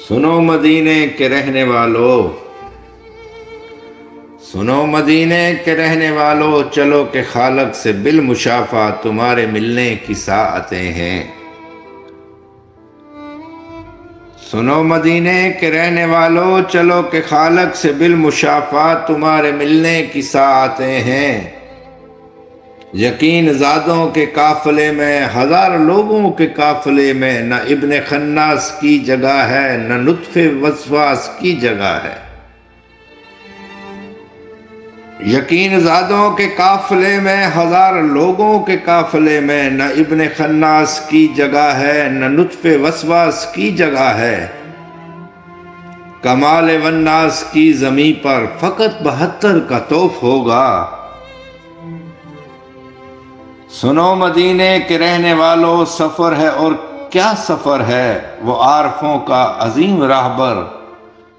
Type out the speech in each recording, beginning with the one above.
سنو مدینے کے رہنے والو، سنو مدینے کے رہنے والو، چلو کہ خالق سے بالمشافہ تمہارے ملنے کی ساعتیں ہیں۔ سنو مدینے کے رہنے والو، چلو کہ خالق سے بالمشافہ تمہارے ملنے کی ساعتیں ہیں۔ یقین زادوں کے قافلے میں، ہزار لوگوں کے قافلے میں، نہ ابن خناس کی جگہ ہے، نہ نطف وسواس کی جگہ ہے۔ یقین زادوں کے قافلے میں، ہزار لوگوں کے قافلے میں، نہ ابن خناس کی جگہ ہے، نہ نطف وسواس کی جگہ ہے۔ کمال والناس کی زمیں پر فقط 72 کا طوف ہوگا۔ سنو مدینے کے رہنے والو، سفر ہے اور کیا سفر ہے وہ عارفوں کا عظیم راہبر،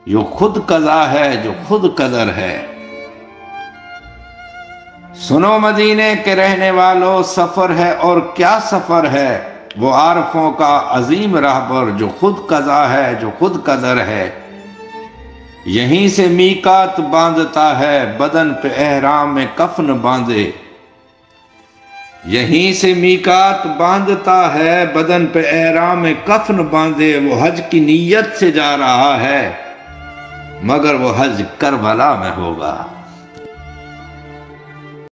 جو خود قضا ہے جو خود قدر ہے۔ سنو مدینے کے رہنے والو، سفر ہے اور کیا سفر ہے وہ عارفوں کا عظیم راہبر، جو خود قضا ہے جو خود قدر ہے۔ یہیں سے میقات باندھتا ہے، بدن پہ احرام میں کفن باندھے۔ یہیں سے میقات باندھتا ہے، بدن پہ احرام میں کفن باندھے۔ وہ حج کی نیت سے جا رہا ہے، مگر وہ حج کربلا میں ہوگا۔